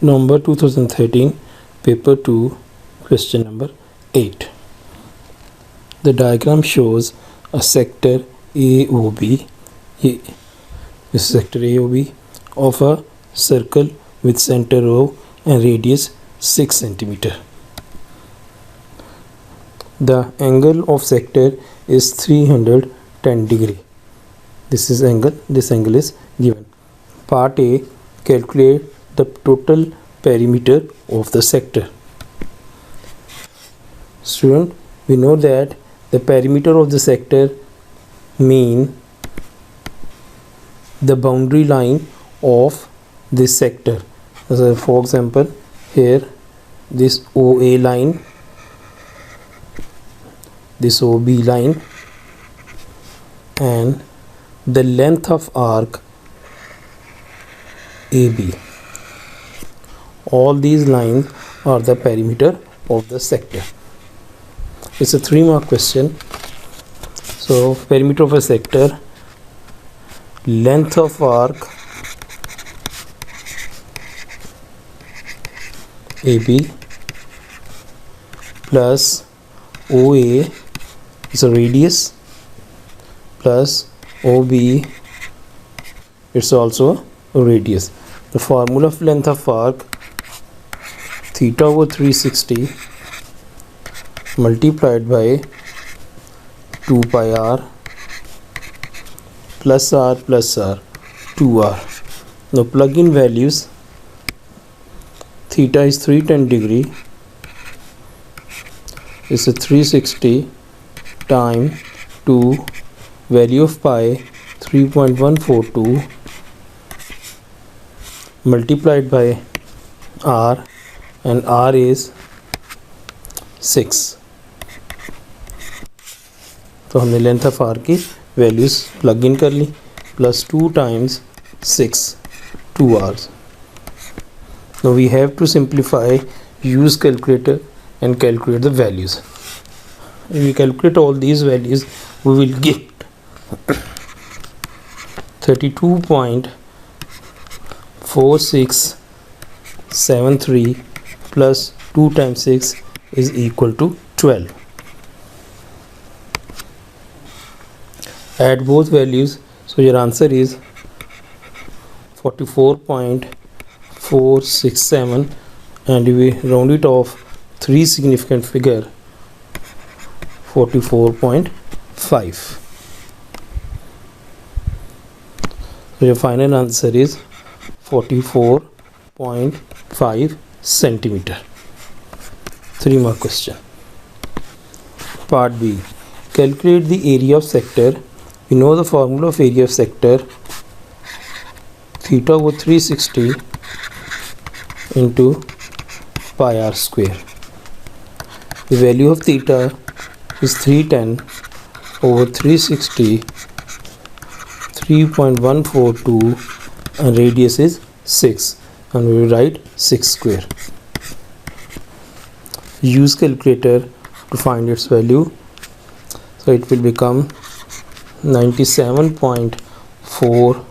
November 2013, paper 2, question number 8. The diagram shows a sector AOB, this sector AOB of a circle with center O and radius 6 centimeter. The angle of sector is 310 degree. This angle is given. Part A, calculate the total perimeter of the sector. Student, we know that the perimeter of the sector mean the boundary line of this sector. So for example, here this OA line, this OB line, and the length of arc AB. All these lines are the perimeter of the sector. It's a 3-mark question. So perimeter of a sector, length of arc AB plus OA is a radius plus OB, it's also a radius. The formula of length of arc, theta over 360 multiplied by 2 pi r plus r 2r. Now plug in values. Theta is 310 degree, it's a 360 time 2, value of pi 3.142 multiplied by r, and r is 6. तो हमने length of are की values plug in कर ली, plus 2 times 6, 2 hours. Now we have to simplify, use calculator and calculate the values. If we calculate all these values, we will get 32.4673 plus 2 times 6 is equal to 12. Add both values, so your answer is 44.467, and we round it off 3 significant figure, 44.5. So your final answer is 44.5 centimeter. 3-mark question. Part B, calculate the area of sector. We know the formula of area of sector, theta over 360 into pi r square. The value of theta is 310 over 360, 3.142, and radius is 6, and we will write 6 square. Use calculator to find its value, so it will become 97.4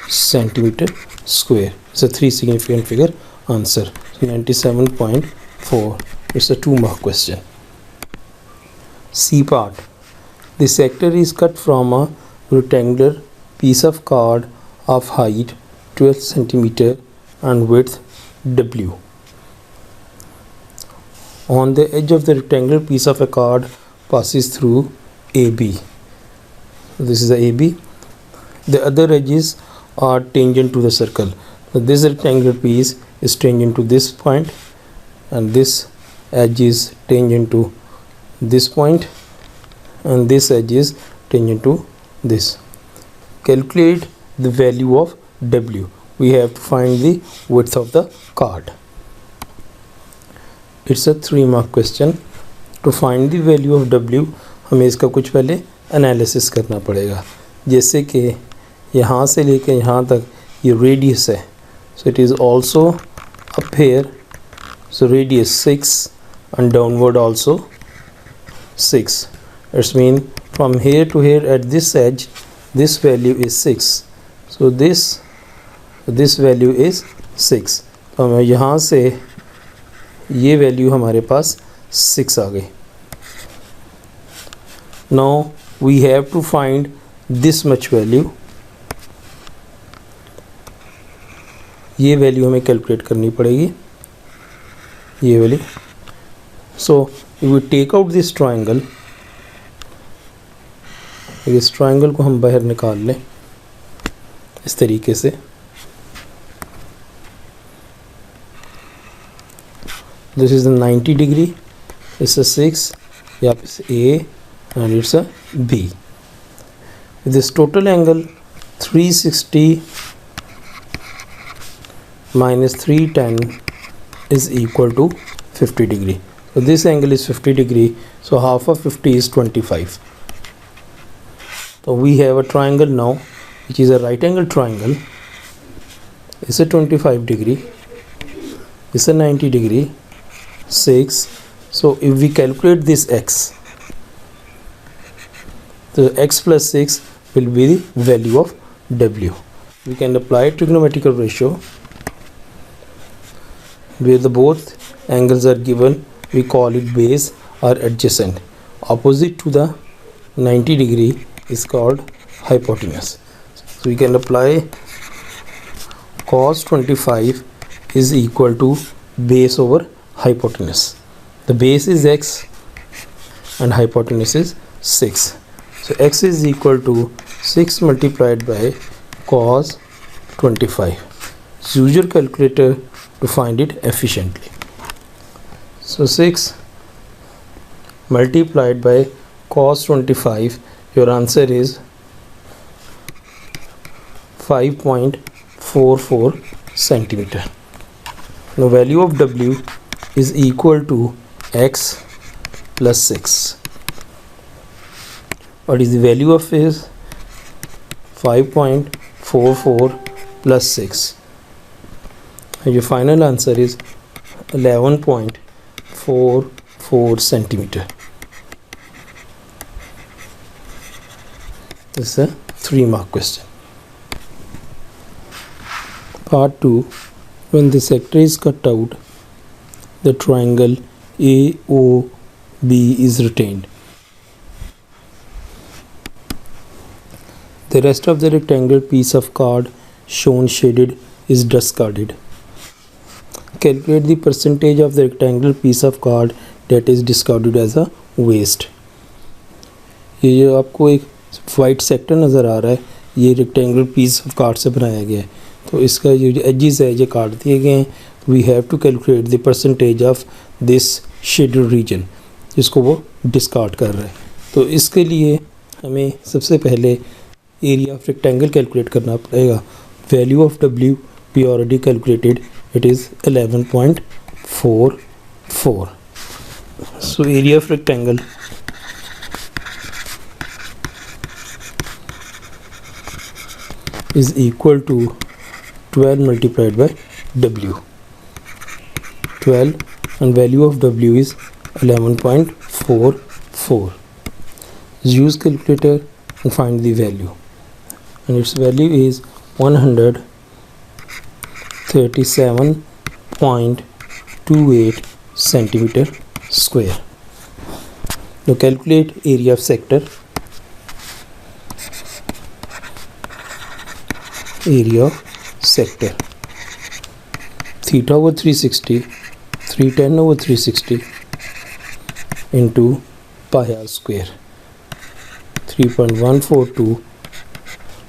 centimeter square. It's a 3 significant figure answer. So 97.4. It's a 2-mark question. C part. The sector is cut from a rectangular piece of card of height 12 centimeter and width W. On the edge of the rectangular piece of a card passes through AB. This is the AB. The other edges are tangent to the circle. So this rectangular piece is tangent to this point, and this edge is tangent to this point, and this edge is tangent to this. Calculate the value of W. We have to find the width of the card. It's a 3-mark question. To find the value of W, हमें इसका कुछ पहले analysis करना पड़ेगा. जैसे कि यहाँ से लेके यहाँ तक ये रेडियस है, so it is also up here, so radius 6 and downward also 6. It means from here to here at this edge, this value is 6. So this value is 6, हमें यहाँ से ये वैल्यू हमारे पास 6 आ गई. Now we have to find this much value. ये value हमें calculate करनी पड़ेगी, ये वाली. So we take out this triangle. इस ट्राइंगल को हम बाहर निकाल लें इस तरीके से. This is the 90 degree, it's a 6, यहाँ पे A and it's a B. This total angle 360 minus 310 is equal to 50 degree. So this angle is 50 degree, so half of 50 is 25. So we have a triangle now which is a right angle triangle. It's a 25 degree, it's a 90 degree, 6. So if we calculate this x, the x plus 6 will be the value of w. We can apply trigonometrical ratio where the both angles are given. We call it base or adjacent. Opposite to the 90 degree is called hypotenuse. So we can apply cos 25 is equal to base over hypotenuse. The base is x and hypotenuse is 6. So x is equal to 6 multiplied by cos 25. Use your calculator to find it efficiently. So 6 multiplied by cos 25, your answer is 5.44 centimeter. Now value of w is equal to x plus 6. What is the value of is 5.44 plus 6. And your final answer is 11.44 centimeter. This is a 3-mark question. Part 2. When the sector is cut out, the triangle AOB is retained. The rest of the rectangular piece of card shown shaded is discarded. Calculate the percentage of the rectangular piece of card that is discarded as a waste. ये जो आपको एक white sector नज़र आ रहा है, ये rectangular piece of card से बनाया गया है. तो इसका जो एजेस है ये काट दिए गए हैं. We have to calculate the percentage of this shaded region, जिसको वो डिस्कार्ड कर रहा है. तो इसके लिए हमें सबसे पहले एरिया ऑफ रेक्टेंगल कैलकुलेट करना पड़ेगा. Value of W we already calculated, it is 11.44. So area of rectangle is equal to 12 multiplied by w. 12 and value of w is 11.44. Use calculator and find the value, and its value is 137.28 centimeter square. Now calculate area of sector. Area of sector, theta over 360, 310 over 360 into pi r square, 3.142,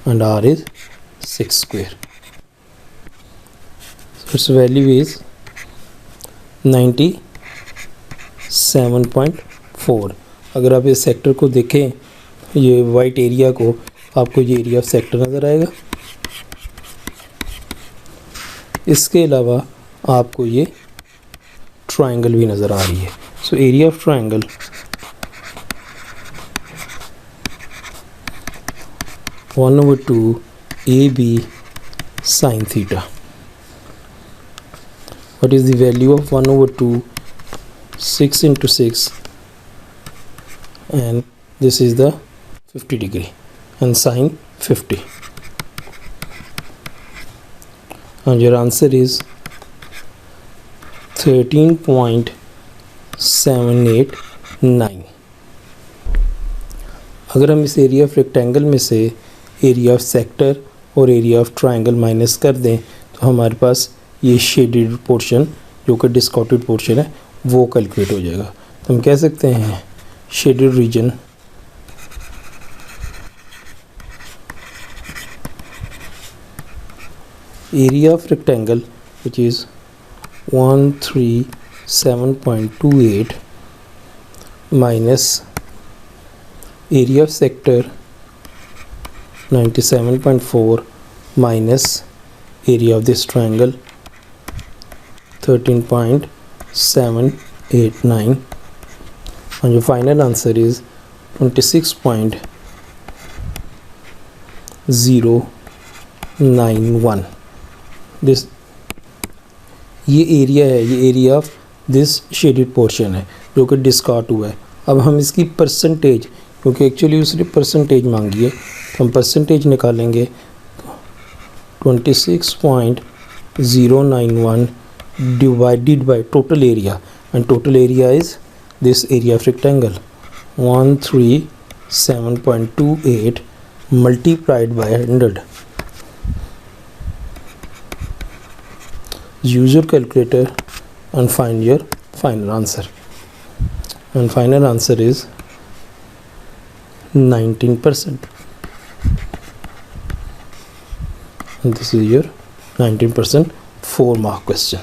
and r is 6 square. So its value is 97.4. अगर आप इस sector को देखें, ये white area को, आपको ये area of sector नज़र आएगा. इसके अलावा आपको ये ट्राइंगल भी नज़र आ रही है. So area of triangle one over two AB sin theta. What is the value of 1 over 2? 6 into 6, and this is the 50 degree, and sine 50, and your answer is 13.789। अगर हम इस एरिया ऑफ रेक्टेंगल में से area of sector और area of triangle minus कर दें तो हमारे पास ये शेडेड पोर्शन जो कि डिस्कॉर्टेड पोर्शन है वो कैलकुलेट हो जाएगा। तो हम कह सकते हैं shaded region area of rectangle which is 137.28 minus area of sector 97.4 minus area of this triangle 13.789 and your final answer is 26.091। This ये एरिया है, ये area of this shaded portion है जो कि डिस्कार्ट हुआ है। अब हम इसकी परसेंटेज, क्योंकि एक्चुअली उसने परसेंटेज मांगी है तो हम परसेंटेज निकालेंगे। 26.091 divided by total area and total area is this area of rectangle 137.28 multiplied by 100। Use your calculator and find your final answer, and final answer is 19%, and this is your 19% 4 mark question.